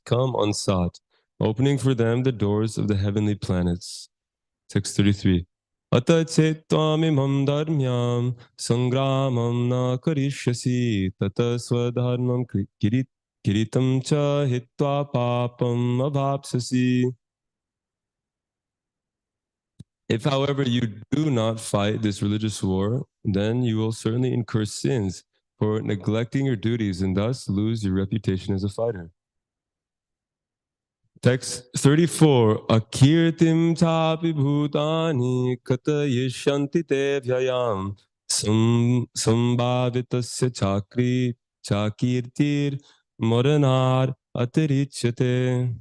come unsought, opening for them the doors of the heavenly planets. Text 33. Ata chettvamimam dharmyam sangramam na karishyasi tata swadharmam kiritam cha hitva papam abhapsasi. If, however, you do not fight this religious war, then you will certainly incur sins for neglecting your duties and thus lose your reputation as a fighter. Text 34. Akirtim tapi bhutani katayishanti te vyayam sambhavitasya chakirtir moranar atirichyate.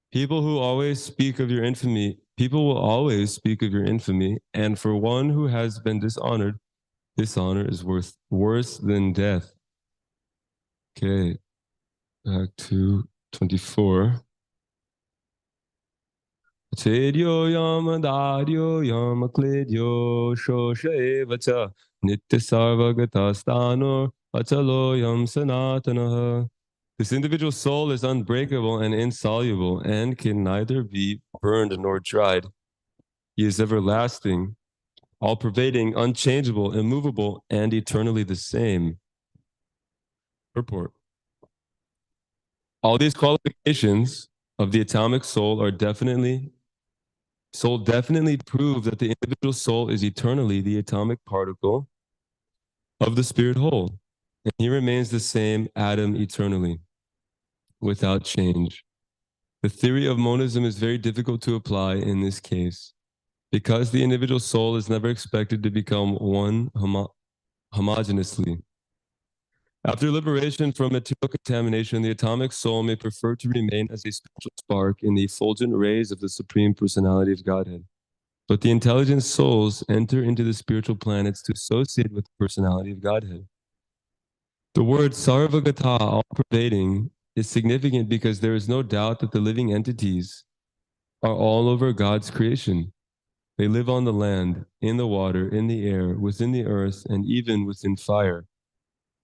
People will always speak of your infamy, and for one who has been dishonored, dishonor is worse than death. Okay, back to 24. Chedyo yama daryo yama kledyo shosha evacha nitya sarvagata stano achalo yam sanatanaha. This individual soul is unbreakable and insoluble and can neither be burned nor dried. He is everlasting, all-pervading, unchangeable, immovable, and eternally the same. Purport. All these qualifications of the atomic soul definitely prove that the individual soul is eternally the atomic particle of the spirit whole, and he remains the same atom eternally, without change. The theory of monism is very difficult to apply in this case, because the individual soul is never expected to become one homogeneously. After liberation from material contamination, the atomic soul may prefer to remain as a spiritual spark in the effulgent rays of the Supreme Personality of Godhead. But the intelligent souls enter into the spiritual planets to associate with the Personality of Godhead. The word sarvagata, all-pervading, is significant because there is no doubt that the living entities are all over God's creation. They live on the land, in the water, in the air, within the earth, and even within fire.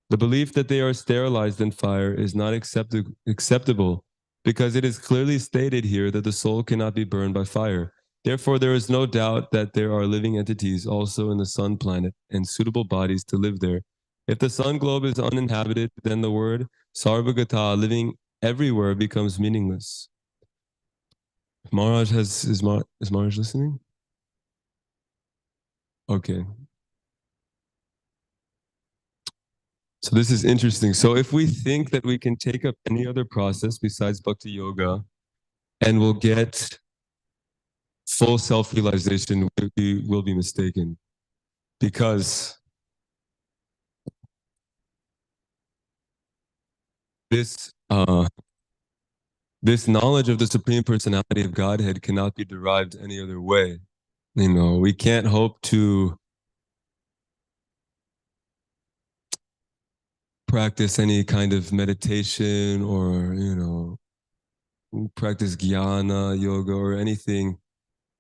The belief that they are sterilized in fire is not acceptable because it is clearly stated here that the soul cannot be burned by fire. Therefore, there is no doubt that there are living entities also in the sun planet and suitable bodies to live there. If the sun globe is uninhabited, then the word sarvagata, living everywhere, becomes meaningless. Maharaj is Maharaj listening? Okay. So this is interesting. So if we think that we can take up any other process besides bhakti yoga and we'll get full self-realization, we will be mistaken. Because this knowledge of the Supreme Personality of Godhead cannot be derived any other way. You know, we can't hope to practice any kind of meditation or, you know, practice jnana yoga or anything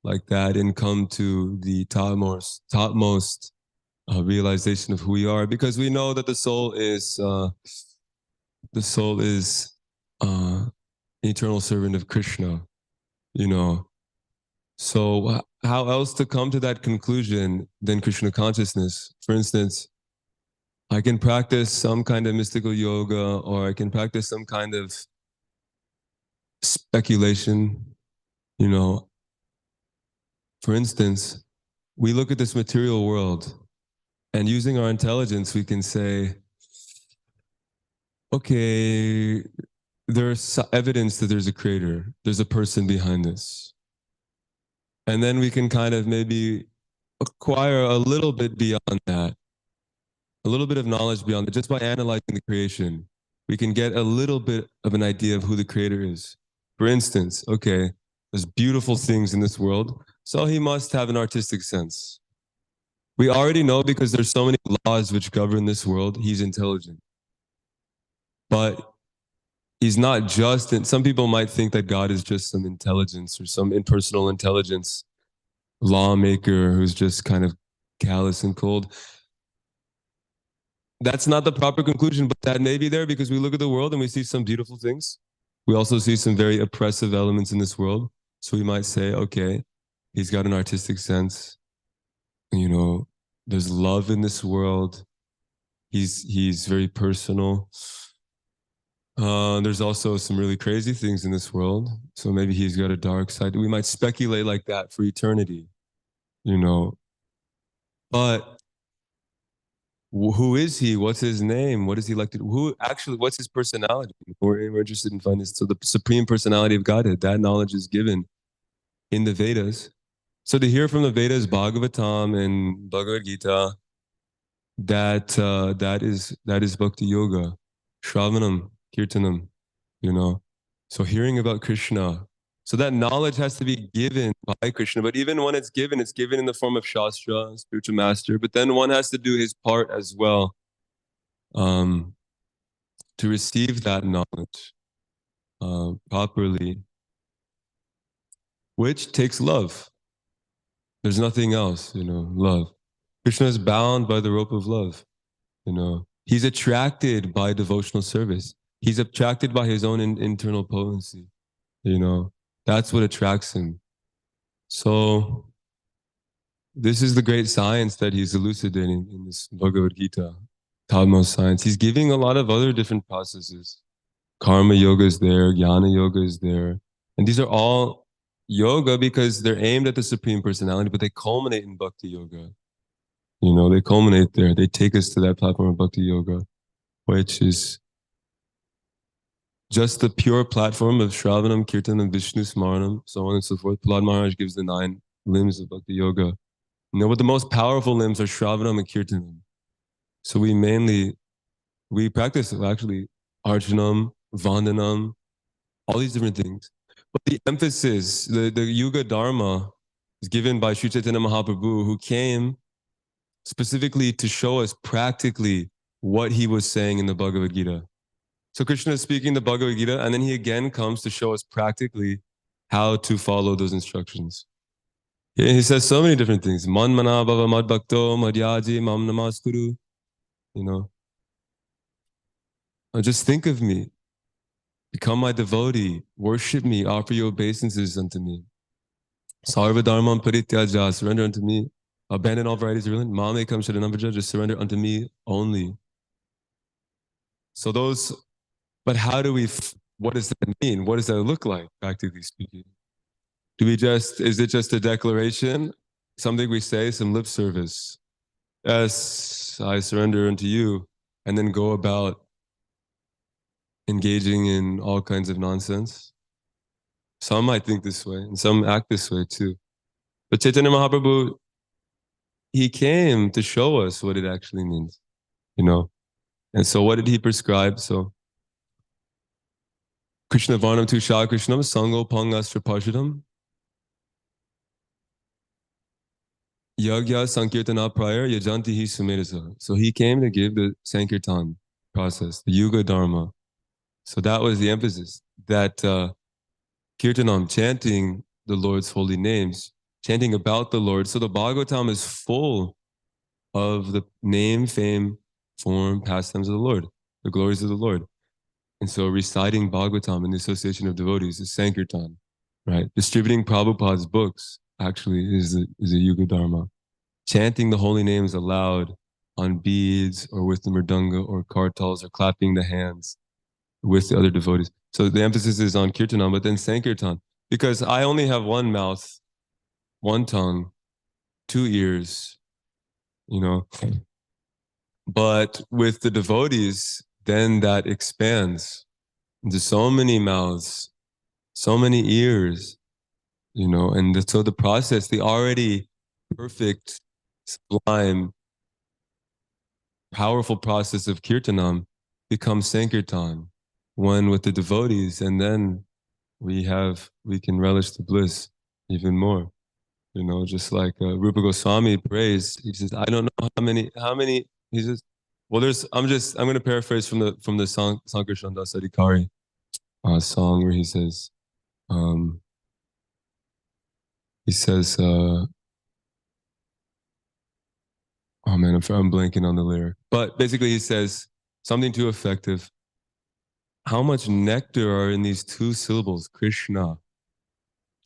like that and come to the topmost realization of who we are, because we know that the soul is eternal servant of Krishna, you know. So how else to come to that conclusion than Krishna consciousness? For instance, I can practice some kind of mystical yoga, or I can practice some kind of speculation, you know. For instance, we look at this material world and using our intelligence, we can say, okay, there's evidence that there's a creator, there's a person behind this. And then we can kind of maybe acquire a little bit beyond that, a little bit of knowledge beyond that, just by analyzing the creation. We can get a little bit of an idea of who the creator is. For instance, okay, there's beautiful things in this world, so he must have an artistic sense. We already know because there's so many laws which govern this world, he's intelligent. But he's not just, and some people might think that God is just some intelligence or some impersonal intelligence lawmaker who's just kind of callous and cold. That's not the proper conclusion, but that may be there because we look at the world and we see some beautiful things. We also see some very oppressive elements in this world. So we might say, okay, he's got an artistic sense. You know, there's love in this world. He's very personal. There's also some really crazy things in this world. So maybe he's got a dark side. We might speculate like that for eternity, you know. But who is he? What's his name? What is he like to do? Who actually, what's his personality? We're interested in finding. So the supreme personality of Godhead, that knowledge is given in the Vedas. So to hear from the Vedas, Bhagavatam and Bhagavad Gita, that is bhakti yoga, Shravanam, Kirtanam, you know. So hearing about Krishna. So that knowledge has to be given by Krishna. But even when it's given in the form of Shastra, spiritual master. But then one has to do his part as well, um, to receive that knowledge properly, which takes love. There's nothing else, you know, love. Krishna is bound by the rope of love, you know. He's attracted by devotional service. He's attracted by his own internal potency, you know. That's what attracts him. So this is the great science that he's elucidating in this Bhagavad Gita, topmost science. He's giving a lot of other different processes. Karma yoga is there, jnana yoga is there. And these are all yoga because they're aimed at the Supreme Personality, but they culminate in Bhakti Yoga. You know, they culminate there. They take us to that platform of Bhakti Yoga, which is just the pure platform of Shravanam, Kirtanam, Vishnu Smaranam, so on and so forth. Prahlad Maharaj gives the 9 limbs of Bhakti Yoga. You know, but the most powerful limbs are Shravanam and Kirtanam. So we practice actually Arjanam, Vandanam, all these different things. But the emphasis, the Yuga Dharma is given by Sri Chaitanya Mahaprabhu, who came specifically to show us practically what he was saying in the Bhagavad Gita. So Krishna is speaking the Bhagavad Gita, and then he again comes to show us practically how to follow those instructions. He says so many different things. Man mana bhava mad bhakto madhyaji mam namaskuru. You know, just think of me, become my devotee, worship me, offer your obeisances unto me. Sarva dharmam parityaja, surrender unto me. Abandon all varieties of religion. Mame kam sharanam, just surrender unto me only. So those, but how do we, what does that mean? What does that look like, practically speaking? Is it just a declaration? Something we say, some lip service? Yes, I surrender unto you, and then go about engaging in all kinds of nonsense? Some might think this way, and some act this way too. But Chaitanya Mahaprabhu, he came to show us what it actually means, you know. And so what did he prescribe? So Krishna Varnam Tu Shah Krishnam Sango Pangastra Pashadam Yagya Sankirtana prior Yajanti Hi Sumedasa. So he came to give the Sankirtan process, the Yuga Dharma. So that was the emphasis, that Kirtanam, chanting the Lord's holy names, chanting about the Lord. So the Bhagavatam is full of the name, fame, form, pastimes of the Lord, the glories of the Lord. And so reciting Bhagavatam in the association of devotees is Sankirtan, right? Distributing Prabhupada's books actually is a Yuga Dharma. Chanting the holy names aloud on beads or with the mridanga or kartals or clapping the hands with the other devotees. So the emphasis is on Kirtanam, but then Sankirtan. Because I only have one mouth, one tongue, 2 ears, you know. But with the devotees, then that expands into so many mouths, so many ears, you know. And so the process, the already perfect, sublime, powerful process of Kirtanam becomes Sankirtan, one with the devotees, and then we can relish the bliss even more. You know, just like Rupa Goswami prays, he says, I don't know how many, he says, well, I'm going to paraphrase from the song, Sankirtan Das Adhikari song where um, he says, Oh man, I'm blanking on the lyric. But basically he says something too effective. How much nectar are in these two syllables, Krishna?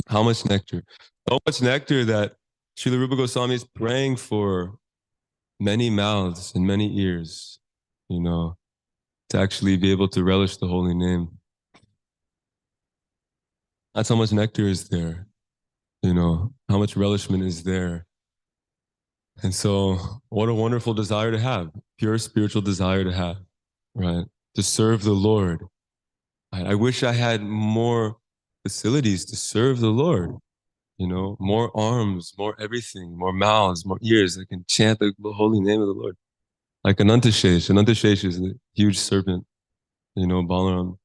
How much nectar? So much nectar that Srila Rupa Goswami is praying for many mouths and many ears, you know, to actually be able to relish the holy name. That's how much nectar is there, you know, how much relishment is there. And so, what a wonderful desire to have, pure spiritual desire to have, right? To serve the Lord. I wish I had more facilities to serve the Lord, you know, more arms, more everything, more mouths, more ears that can chant the holy name of the Lord. Like Anantashesh. Anantashesh is a huge serpent, you know, Balaram.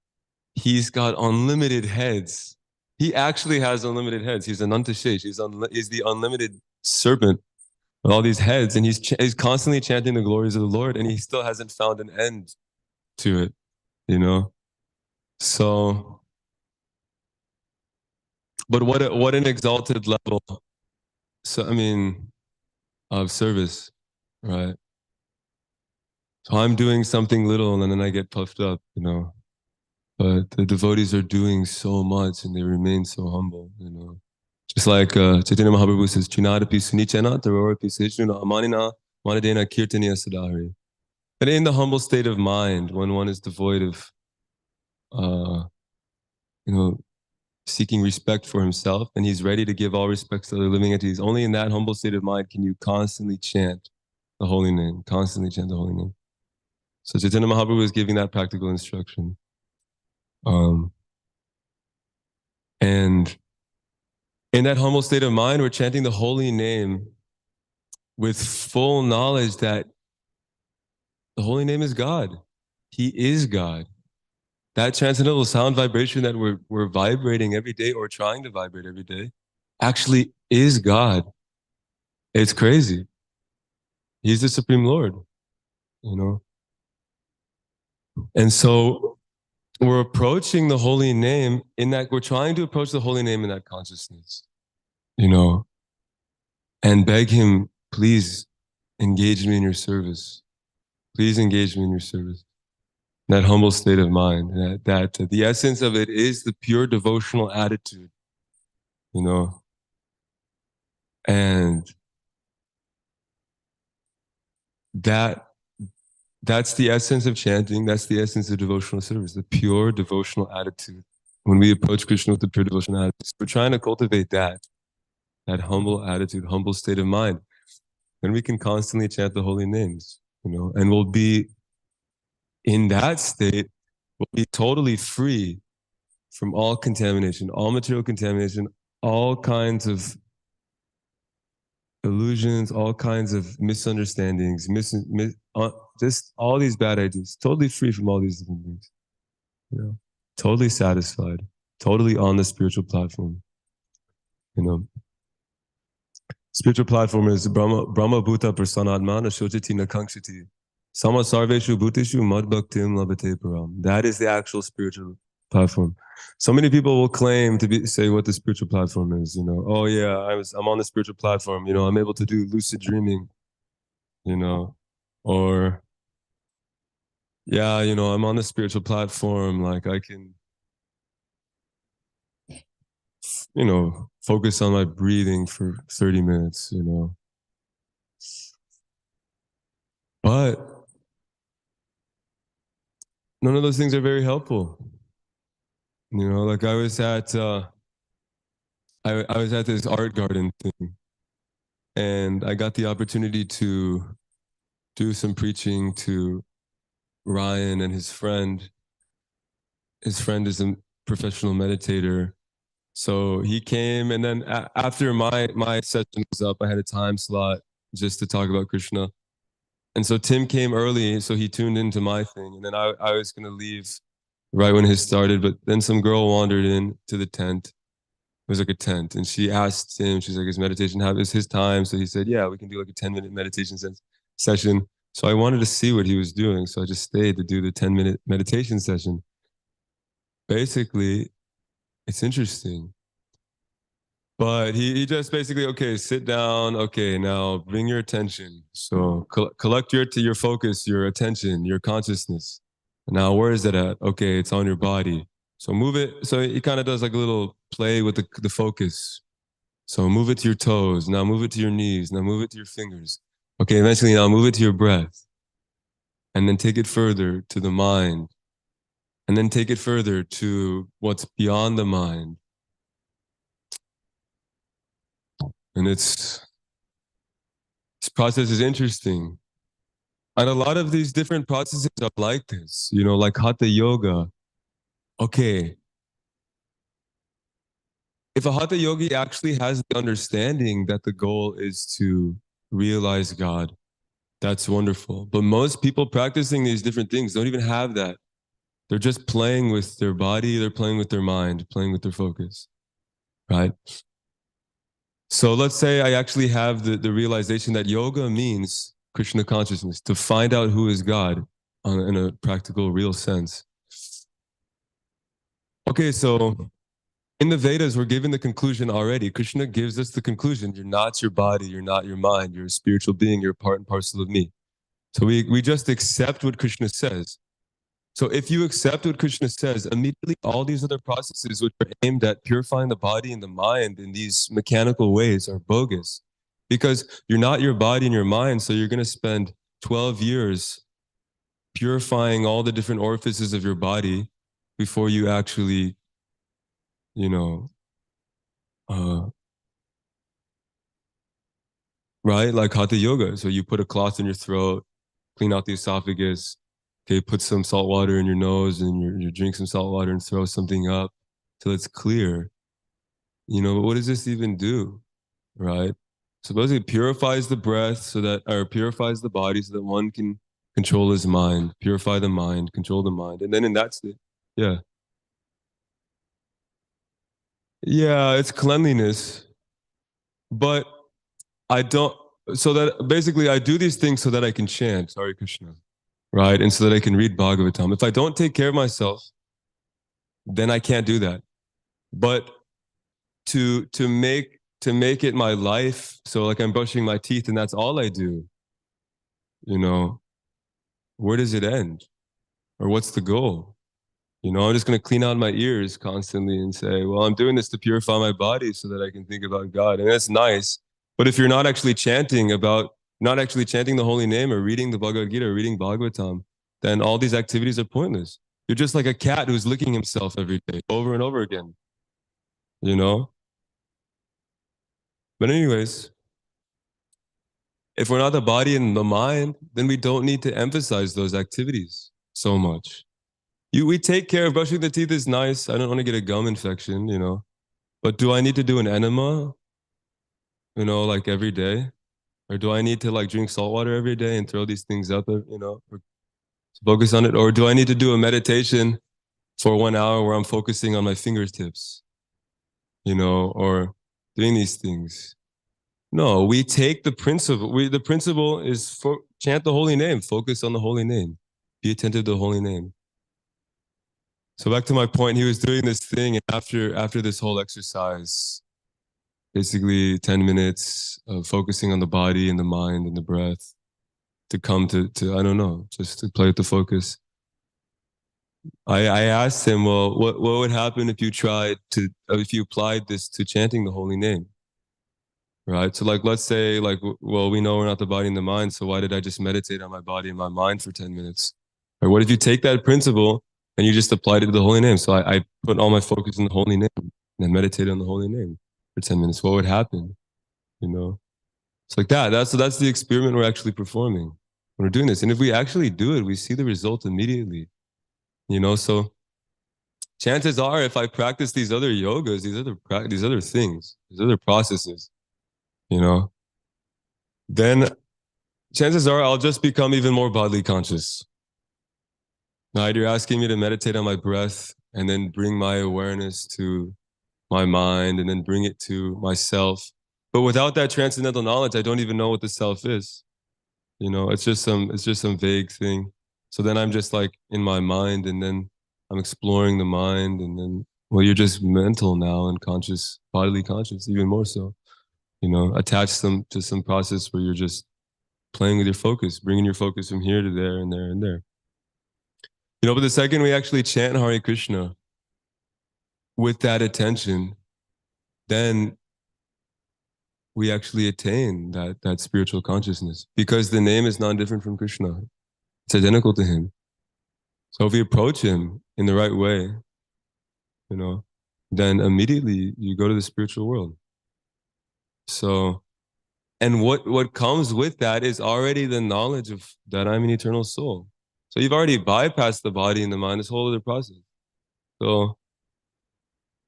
He's got unlimited heads. He actually has unlimited heads. He's Anantashesh. He's the unlimited serpent with all these heads, and he's constantly chanting the glories of the Lord, and he still hasn't found an end to it, you know. So, but what an exalted level. So I mean, of service, right? So I'm doing something little, and then I get puffed up, you know. But the devotees are doing so much, and they remain so humble, you know. Just like Chaitanya Mahaprabhu says, "Chinadapi sunichena tarorapi sejuna amanina manadena kirtaniya sadhari." But in the humble state of mind, when one is devoid of, uh, you know, seeking respect for himself, and he's ready to give all respects to other living entities, only in that humble state of mind can you constantly chant the holy name, constantly chant the holy name. So Chaitanya Mahaprabhu is giving that practical instruction. Um, and in that humble state of mind, we're chanting the holy name with full knowledge that the holy name is God. He is God. That transcendental sound vibration that we're vibrating every day or trying to vibrate every day actually is God. It's crazy. He's the Supreme Lord, you know? And so we're approaching the holy name in that we're trying to approach the holy name in that consciousness, you know, and beg him, please engage me in your service. Please engage me in your service. That humble state of mind, that the essence of it is the pure devotional attitude, you know, and that that's the essence of chanting. That's the essence of devotional service, the pure devotional attitude. When we approach Krishna with the pure devotional attitude, we're trying to cultivate that humble attitude, humble state of mind. Then we can constantly chant the holy names, you know, and we'll be in that state, we'll be totally free from all contamination, all material contamination, all kinds of illusions, all kinds of misunderstandings, just all these bad ideas, totally free from all these different things, you know, totally satisfied, totally on the spiritual platform, you know. Spiritual platform is Brahma Bhuta Prasanadmana Shochiti Nakankshiti. Sama Sarveshu Bhutishu Mad Bhaktim Labate Param. That is the actual spiritual platform. So many people will claim to say what the spiritual platform is, you know. Oh yeah, I'm on the spiritual platform, you know, I'm able to do lucid dreaming, you know, or yeah, you know, I'm on the spiritual platform, like I can, you know, focus on my breathing for 30 minutes, you know. But none of those things are very helpful. You know, like I was at this art garden thing, and I got the opportunity to do some preaching to Ryan and his friend. His friend is a professional meditator. So he came, and then after my session was up, I had a time slot just to talk about Krishna. And so Tim came early, so he tuned into my thing, and then I was gonna leave right when his started, but then some girl wandered in to the tent. It was like a tent, and she asked him, she's like, "Is meditation is his time?" So he said, "Yeah, we can do like a 10-minute meditation session." So I wanted to see what he was doing, so I just stayed to do the 10-minute meditation session. Basically, it's interesting, But he just basically, okay, sit down. Okay, now bring your attention. So collect your focus, your attention, your consciousness. Now, where is it at? Okay, it's on your body. So move it. So he kind of does like a little play with the focus. So move it to your toes. Now move it to your knees. Now move it to your fingers. Okay, eventually now move it to your breath. And then take it further to the mind. And then take it further to what's beyond the mind. And this process is interesting. And a lot of these different processes are like this, like Hatha yoga. Okay, if a Hatha yogi actually has the understanding that the goal is to realize God, that's wonderful. But most people practicing these different things don't even have that. They're just playing with their body, they're playing with their mind, playing with their focus, right? So let's say I actually have the realization that yoga means Krishna consciousness, to find out who is God in a practical, real sense. Okay, so in the Vedas, we're given the conclusion already. Krishna gives us the conclusion. You're not your body, you're not your mind, you're a spiritual being, you're part and parcel of me. So we just accept what Krishna says. So if you accept what Krishna says, immediately all these other processes which are aimed at purifying the body and the mind in these mechanical ways are bogus. Because you're not your body and your mind, so you're going to spend 12 years purifying all the different orifices of your body before you actually, you know, uh, right? Like Hatha yoga. So you put a cloth in your throat, clean out the esophagus, okay, put some salt water in your nose and you drink some salt water and throw something up till it's clear. What does this even do? Right? Supposedly it purifies the breath or purifies the body so that one can control his mind, purify the mind, control the mind. And then in that state, yeah. Yeah, it's cleanliness. But I don't, so that basically I do these things so that I can chant, Hare Krishna, right? And so that I can read Bhagavatam. If I don't take care of myself, then I can't do that. But to make it my life, so like I'm brushing my teeth and that's all I do, you know, where does it end? Or what's the goal? I'm just going to clean out my ears constantly and say, well, I'm doing this to purify my body so that I can think about God. And that's nice. But if you're not actually chanting the holy name or reading the Bhagavad Gita or reading Bhagavatam, then all these activities are pointless. You're just like a cat who's licking himself every day over and over again, you know? But anyways, if we're not the body and the mind, then we don't need to emphasize those activities so much. We take care of brushing the teeth is nice. I don't want to get a gum infection, But do I need to do an enema, like every day? Or do I need to like drink salt water every day and throw these things up, or focus on it? Or do I need to do a meditation for 1 hour where I'm focusing on my fingertips, or doing these things? No, we take the principle. The principle is chant the holy name, focus on the holy name, be attentive to the holy name. So back to my point, he was doing this thing, and after this whole exercise, basically 10 minutes of focusing on the body and the mind and the breath to come to I don't know, just to play with the focus. I asked him, well, what would happen if you applied this to chanting the holy name? Right? So like, let's say like, well, we know we're not the body and the mind, so why did I just meditate on my body and my mind for 10 minutes? Or what if you take that principle and you just applied it to the holy name? So I put all my focus in the holy name and then meditated on the holy name for 10 minutes. What would happen? It's like that. That's the experiment we're actually performing when we're doing this. And if we actually do it, we see the result immediately. So chances are if I practice these other yogas, these other things, these other processes, then chances are I'll just become even more bodily conscious. Now, you're asking me to meditate on my breath and then bring my awareness to my mind and then bring it to myself. But without that transcendental knowledge, I don't even know what the self is. It's just some vague thing. So then I'm just like in my mind and then I'm exploring the mind and then Well, you're just mental now and conscious, bodily conscious, even more so. Attach them to some process where you're just playing with your focus, bringing your focus from here to there and there and there. But the second we actually chant Hare Krishna with that attention, then we actually attain that spiritual consciousness, because the name is non-different from Krishna. It's identical to him. So if we approach him in the right way, then immediately you go to the spiritual world. So, and what comes with that is already the knowledge of that I'm an eternal soul. So you've already bypassed the body and the mind, this whole other process. So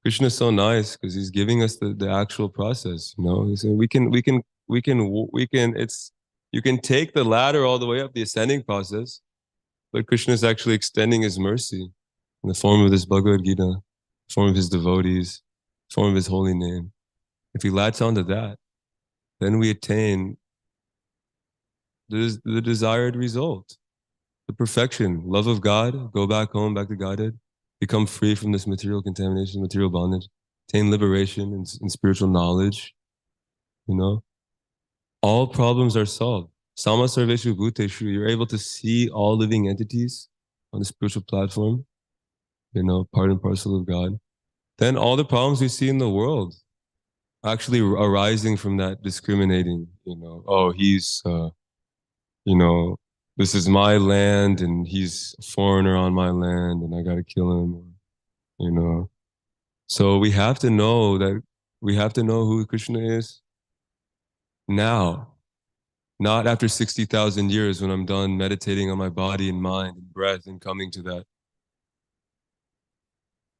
Krishna is so nice because he's giving us the actual process. So you can take the ladder all the way up, the ascending process, but Krishna is actually extending his mercy in the form of this Bhagavad Gita, form of his devotees, form of his holy name. If we latch onto that, then we attain the desired result, the perfection, love of God, go back home, back to Godhead, become free from this material contamination, material bondage, attain liberation and spiritual knowledge. All problems are solved. Sama sarveshu bhuteshu, you're able to see all living entities on the spiritual platform, part and parcel of God. Then all the problems we see in the world actually arising from that discriminating, oh, he's, this is my land and he's a foreigner on my land and I got to kill him, So we have to know who Krishna is now, not after 60,000 years when I'm done meditating on my body and mind and breath and coming to that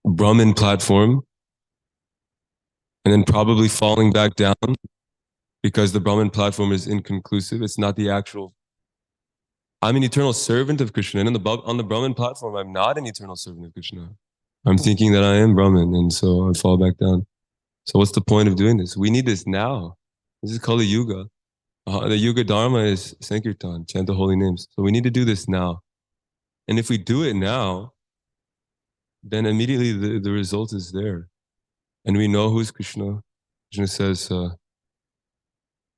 Brahman platform and then probably falling back down because the Brahman platform is inconclusive. It's not the actual. I'm an eternal servant of Krishna. And on the Brahman platform, I'm not an eternal servant of Krishna. I'm thinking that I am Brahman. And so I fall back down. So what's the point of doing this? We need this now. This is Kali Yuga. The Yuga Dharma is Sankirtan, chant the holy names. So we need to do this now. And if we do it now, then immediately the result is there. And we know who's Krishna. Krishna says,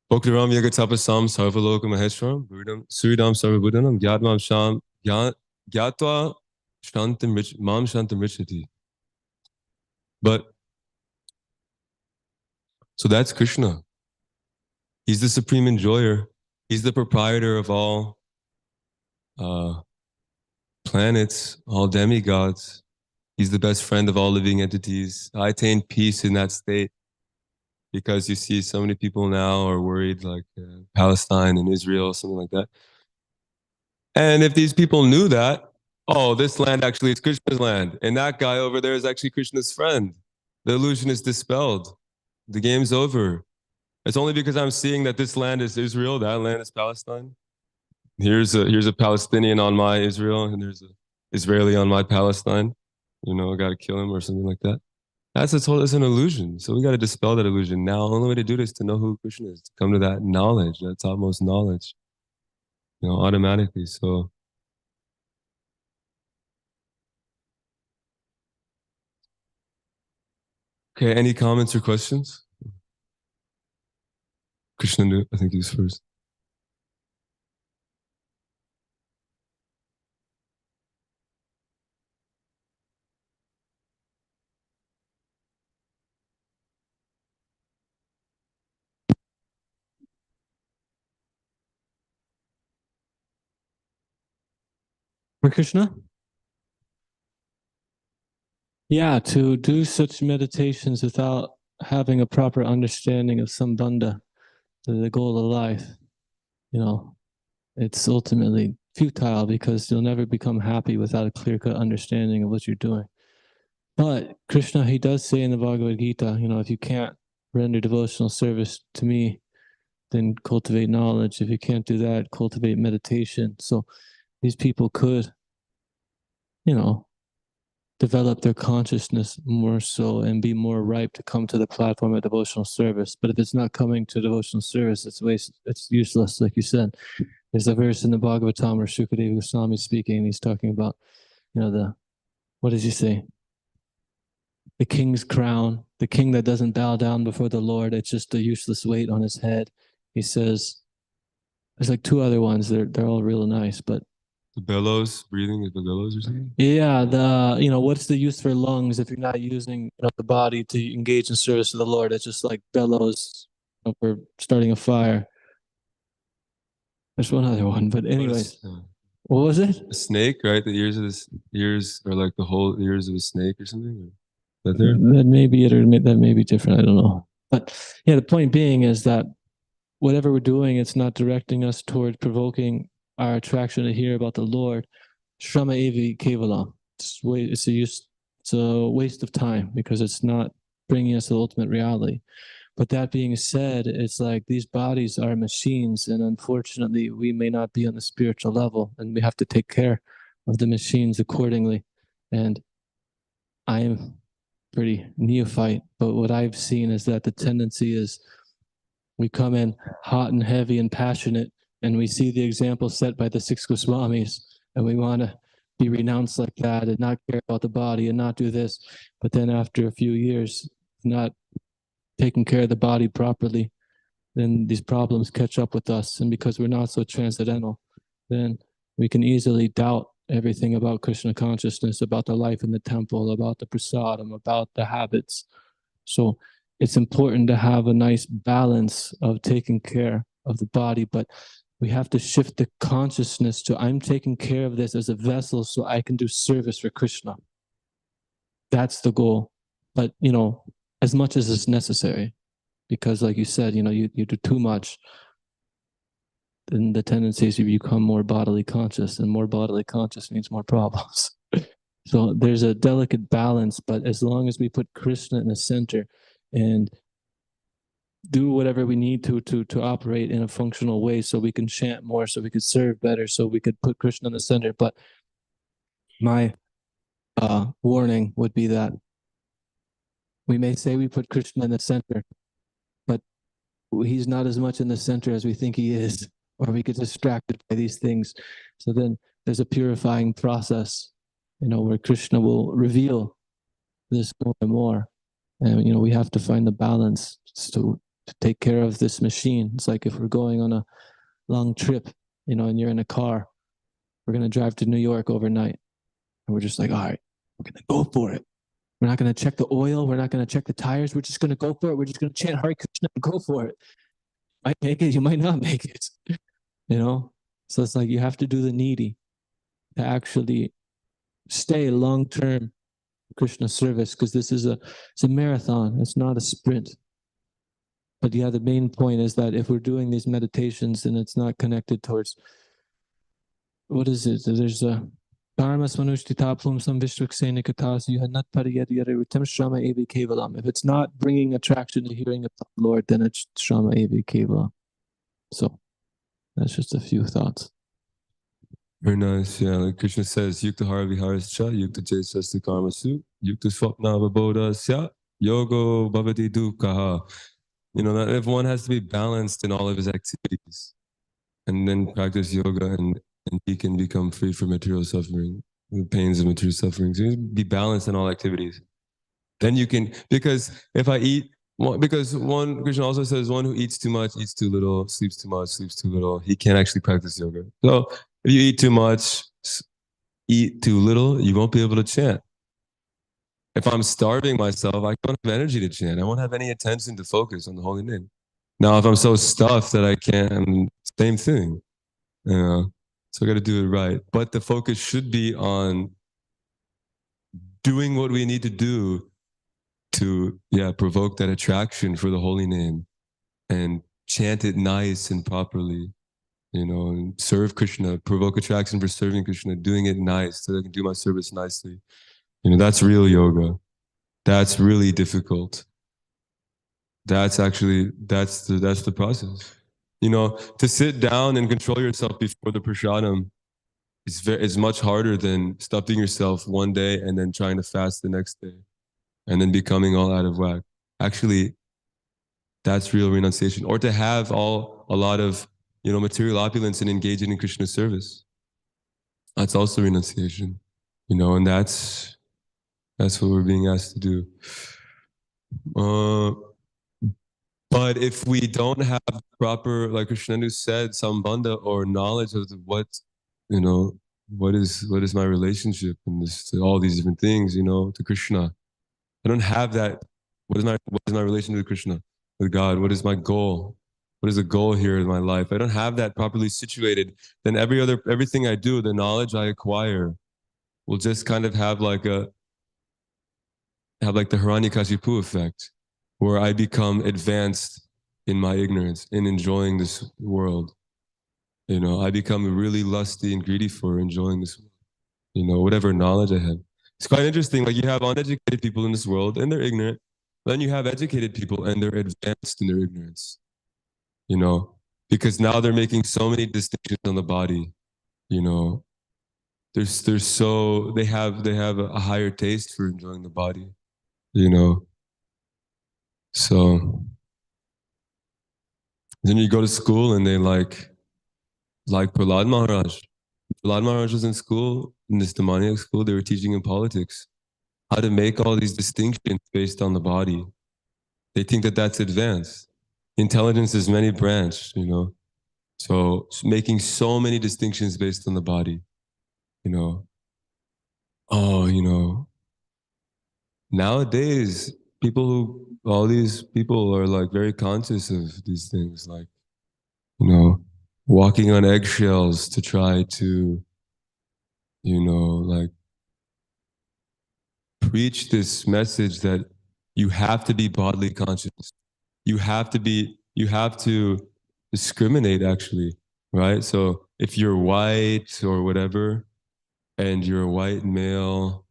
Bhaktiram Yagatapasam Sarvaloka Maheshwaram, Suridam Sarvabhudanam, Gyatvam Sham, Gyatva Shantam Mam Shantam Richati. But, so that's Krishna. He's the supreme enjoyer. He's the proprietor of all planets, all demigods. He's the best friend of all living entities. I attain peace in that state because you see so many people now are worried, like Palestine and Israel, something like that. And if these people knew that, oh, this land actually is Krishna's land, and that guy over there is actually Krishna's friend, the illusion is dispelled. The game's over. It's only because I'm seeing that this land is Israel, that land is Palestine. Here's a Palestinian on my Israel, and there's an Israeli on my Palestine. I got to kill him or something like that. That's an illusion. So we got to dispel that illusion. Now, the only way to do it is to know who Krishna is, to come to that knowledge, that topmost knowledge, automatically. So, okay, any comments or questions? Krishna, I think he's first. Hare Krishna? Yeah, to do such meditations without having a proper understanding of Sambandha, the goal of life, it's ultimately futile because you'll never become happy without a clear-cut understanding of what you're doing. But Krishna, he does say in the Bhagavad Gita, if you can't render devotional service to me, then cultivate knowledge. If you can't do that, cultivate meditation. So these people could, develop their consciousness more so and be more ripe to come to the platform of devotional service. But if it's not coming to devotional service, it's useless, like you said. There's a verse in the Bhagavatam where Sukadeva Goswami is speaking, and he's talking about, what does he say? the king's crown, the king that doesn't bow down before the Lord. It's just a useless weight on his head. He says, there's like two other ones. They're all real nice, but The bellows, breathing is the bellows or something? yeah, what's the use for lungs if you're not using the body to engage in service to the Lord? It's just like bellows for starting a fire. There's one other one, but anyways, what was it? A snake, right? The ears are like the whole ears of a snake or something. That there? That may be it, or that may be different. I don't know. But yeah, the point being is that whatever we're doing, it's not directing us towards provoking our attraction to hear about the Lord. Shrama evi kevala. It's a waste of time because it's not bringing us to the ultimate reality. But that being said, it's like these bodies are machines, and unfortunately, we may not be on the spiritual level, and we have to take care of the machines accordingly. And I am pretty neophyte, but what I've seen is that the tendency is we come in hot and heavy and passionate, and we see the example set by the six Goswamis, and we want to be renounced like that and not care about the body and not do this. But then after a few years, not taking care of the body properly, then these problems catch up with us. And because we're not so transcendental, then we can easily doubt everything about Krishna consciousness, about the life in the temple, about the prasadam, about the habits. So it's important to have a nice balance of taking care of the body, but we have to shift the consciousness to I'm taking care of this as a vessel so I can do service for Krishna. That's the goal. But, as much as is necessary, because like you said, you do too much, then the tendency is you become more bodily conscious, and more bodily conscious means more problems. So there's a delicate balance, but as long as we put Krishna in the center and do whatever we need to operate in a functional way, so we can chant more, so we could serve better, so we could put Krishna in the center. But my warning would be that we may say we put Krishna in the center, but he's not as much in the center as we think he is, or we get distracted by these things. So then there's a purifying process, where Krishna will reveal this more and more. And, we have to find the balance to take care of this machine. It's like if we're going on a long trip, and you're in a car, we're going to drive to New York overnight. And we're just like, all right, we're going to go for it. We're not going to check the oil. We're not going to check the tires. We're just going to go for it. We're just going to chant Hare Krishna and go for it. You might make it. You might not make it. So it's like you have to do the needy to actually stay long-term Krishna service, because this is it's a marathon. It's not a sprint. But yeah, the main point is that if we're doing these meditations and it's not connected towards, what is it? There's a if it's not bringing attraction to hearing of the Lord, then it's Shrama Evi Keva. So that's just a few thoughts. Very nice. Yeah, like Krishna says, Yukta Hara Viharascha, Yukta Jesasta Karmasu, Yukta Swapna Vabodhasya, Yogo Bhavati Dukkha. That if one has to be balanced in all of his activities and then practice yoga, and he can become free from material suffering, the pains of material suffering. So be balanced in all activities. Then you can, because if I eat, because Krishna also says one who eats too much, eats too little, sleeps too much, sleeps too little, he can't actually practice yoga. So if you eat too much, eat too little, you won't be able to chant. If I'm starving myself, I don't have energy to chant. I won't have any attention to focus on the holy name. Now, if I'm so stuffed that I can't, same thing. So I got to do it right. But the focus should be on doing what we need to do to, provoke that attraction for the holy name and chant it nice and properly, and serve Krishna, provoke attraction for serving Krishna, doing it nice so that I can do my service nicely. That's real yoga. That's really difficult. That's the process. To sit down and control yourself before the prasadam is much harder than stuffing yourself one day and then trying to fast the next day and then becoming all out of whack. Actually, that's real renunciation. Or to have a lot of, material opulence and engage in Krishna service. That's also renunciation, and that's That's what we're being asked to do. But if we don't have proper, like Krishnanu said, sambandha or knowledge of what, you know, what is my relationship and this to all these different things, to Krishna. I don't have that. What is my relation to Krishna, with God? What is my goal? What is the goal here in my life? I don't have that properly situated. Then everything I do, the knowledge I acquire, will just kind of have like the Hiranyakashipu effect, where I become advanced in my ignorance, in enjoying this world. I become really lusty and greedy for enjoying this, whatever knowledge I have. It's quite interesting. Like you have uneducated people in this world and they're ignorant. Then you have educated people and they're advanced in their ignorance, because now they're making so many distinctions on the body, you know. They have a higher taste for enjoying the body, you know. So then you go to school and they like Prahlad Maharaj. Prahlad Maharaj was in school, in this demoniac school, they were teaching him politics, how to make all these distinctions based on the body. They think that that's advanced. Intelligence is many branched, So making so many distinctions based on the body, you know. Oh, nowadays all these people are like very conscious of these things, like, walking on eggshells to try to, like preach this message that you have to be bodily conscious. You have to discriminate actually, right? So if you're white or whatever, and you're a white male,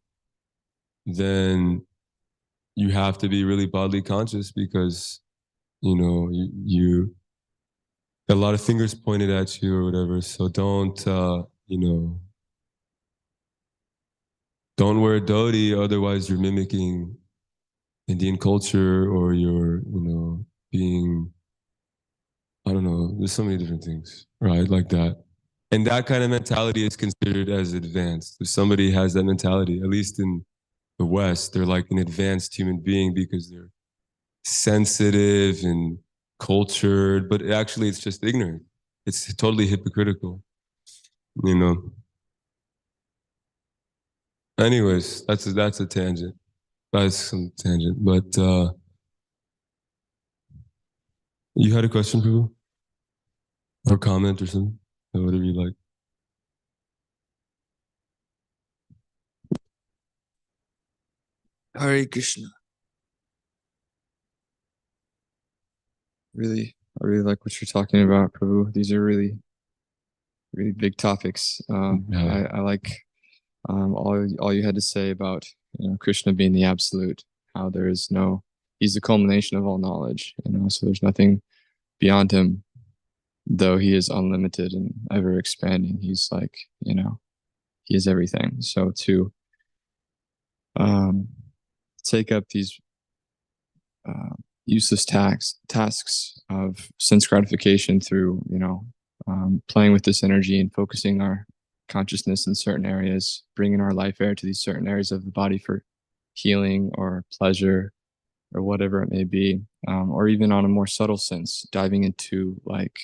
then you have to be really bodily conscious because, you a lot of fingers pointed at you or whatever. So don't wear a dhoti, otherwise you're mimicking Indian culture, or you're, being, I don't know, there's so many different things, right? Like that. And that kind of mentality is considered as advanced. If somebody has that mentality, at least in the West, they're like an advanced human being because they're sensitive and cultured, but actually it's just ignorant. It's totally hypocritical, you know. Anyways, that's a tangent. That's some tangent. But you had a question, Prabhu? Or comment or something? Or whatever you like. Hare Krishna. I really like what you're talking about, Prabhu. These are really, really big topics. Yeah. I like all you had to say about Krishna being the absolute. How there is he's the culmination of all knowledge. So there's nothing beyond him, though he is unlimited and ever expanding. He's like he is everything. So to take up these useless tasks of sense gratification through playing with this energy and focusing our consciousness in certain areas, bringing our life air to these certain areas of the body for healing or pleasure or whatever it may be, or even on a more subtle sense, diving into like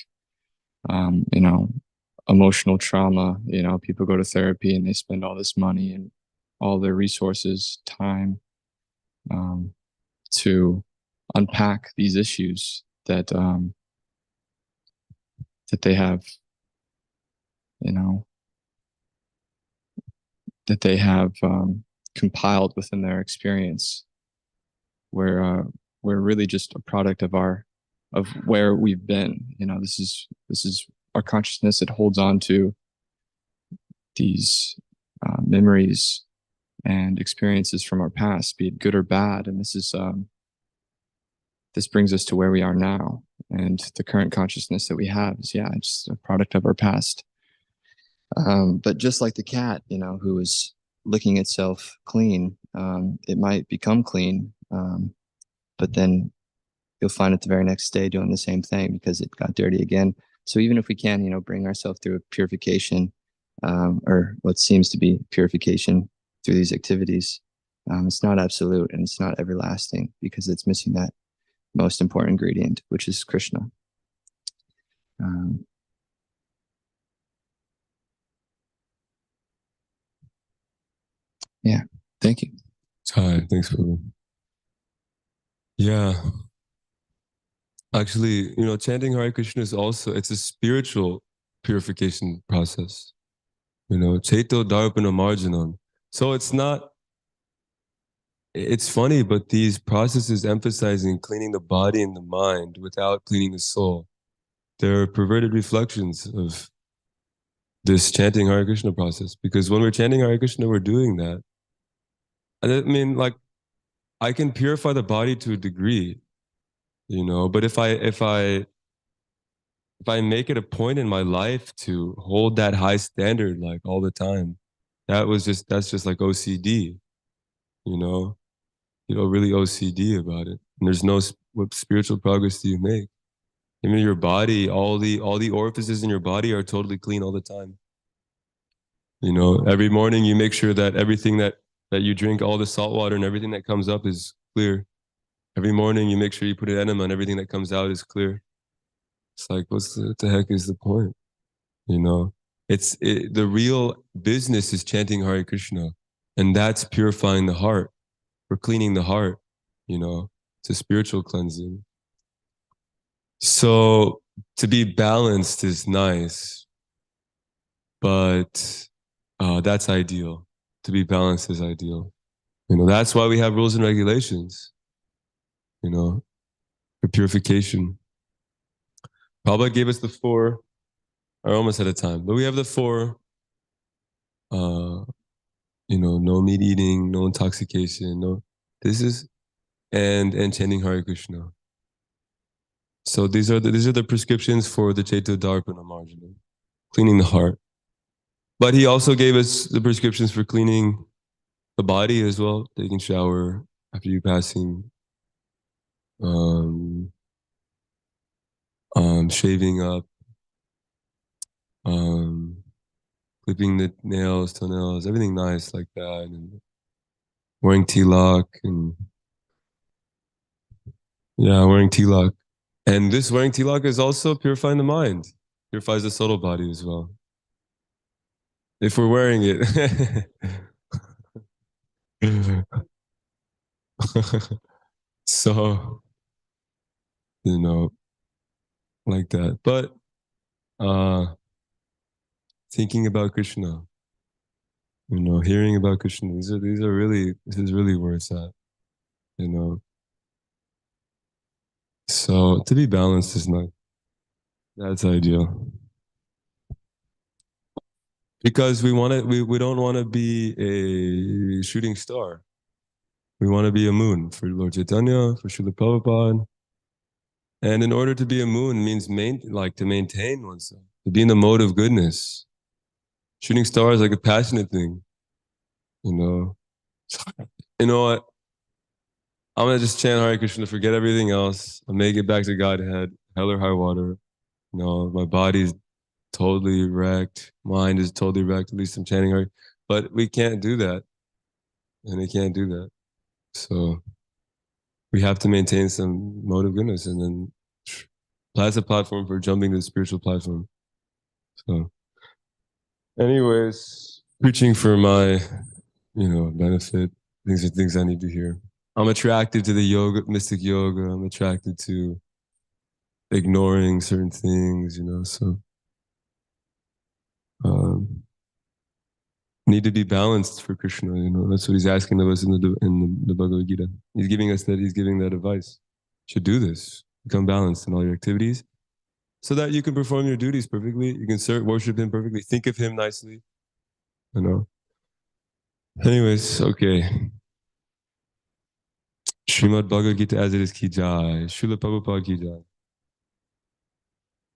emotional trauma. People go to therapy and they spend all this money and all their resources, time, to unpack these issues that they have, that they have compiled within their experience, where we're really just a product of where we've been. This is our consciousness. It holds on to these memories and experiences from our past, be it good or bad, and this brings us to where we are now. And the current consciousness that we have is, it's a product of our past. But just like the cat, who is licking itself clean, it might become clean, but then you'll find it the very next day doing the same thing because it got dirty again. So even if we can, bring ourselves through a purification, or what seems to be purification through these activities, It's not absolute and it's not everlasting because it's missing that most important ingredient, which is Krishna. Yeah, thank you. Hi, thanks for. Yeah. Actually, chanting Hare Krishna is also, it's a spiritual purification process. Chaito Darpana Marjanam. So it's funny, but these processes emphasizing cleaning the body and the mind without cleaning the soul, they're perverted reflections of this chanting Hare Krishna process. Because when we're chanting Hare Krishna, we're doing that. I mean, like, I can purify the body to a degree, but if I make it a point in my life to hold that high standard like all the time, that's just like OCD, you know, really OCD about it. And there's no what spiritual progress do you make? Even your body, all the orifices in your body are totally clean all the time. Every morning you make sure that everything that you drink, all the salt water and everything that comes up is clear. Every morning you make sure you put an enema and everything that comes out is clear. It's like, what the heck is the point? The real business is chanting Hare Krishna, and that's purifying the heart. We're cleaning the heart. It's a spiritual cleansing. So to be balanced is nice, but that's ideal. To be balanced is ideal. That's why we have rules and regulations. For purification. Prabhupada gave us the 4. I'm almost out of time, but we have the 4. No meat eating, no intoxication, no. This is and chanting Hare Krishna. So these are the prescriptions for the Chaito Darpana Marjana, cleaning the heart. But he also gave us the prescriptions for cleaning the body as well, taking shower after you passing, shaving up, clipping the nails, toenails, everything nice like that, and wearing tilak and wearing tilak. And this wearing tilak is also purifying the mind, purifies the subtle body as well. If we're wearing it. So, like that. But thinking about Krishna, hearing about Krishna, this is really where it's at, So to be balanced is not, that's ideal. Because we don't want to be a shooting star. We want to be a moon for Lord Chaitanya, for Srila Prabhupada. And in order to be a moon means to maintain oneself, to be in the mode of goodness. Shooting star is like a passionate thing, You know what? I'm gonna just chant Hare Krishna, forget everything else. I'll make it back to Godhead, hell or high water. My body's totally wrecked, mind is totally wrecked. At least I'm chanting Hare, but we can't do that, and we can't do that. So we have to maintain some mode of goodness, and then that's a platform for jumping to the spiritual platform. So, anyways, preaching for my, benefit. These are things I need to hear. I'm attracted to the yoga, mystic yoga. I'm attracted to ignoring certain things, so need to be balanced for Krishna, that's what he's asking of us in the Bhagavad Gita. He's giving that advice. You should do this. Become balanced in all your activities so that you can perform your duties perfectly. You can worship him perfectly, think of him nicely, Anyways, okay. Srimad Bhagavad Gita as it is ki jai. Srila Prabhupada ki jai.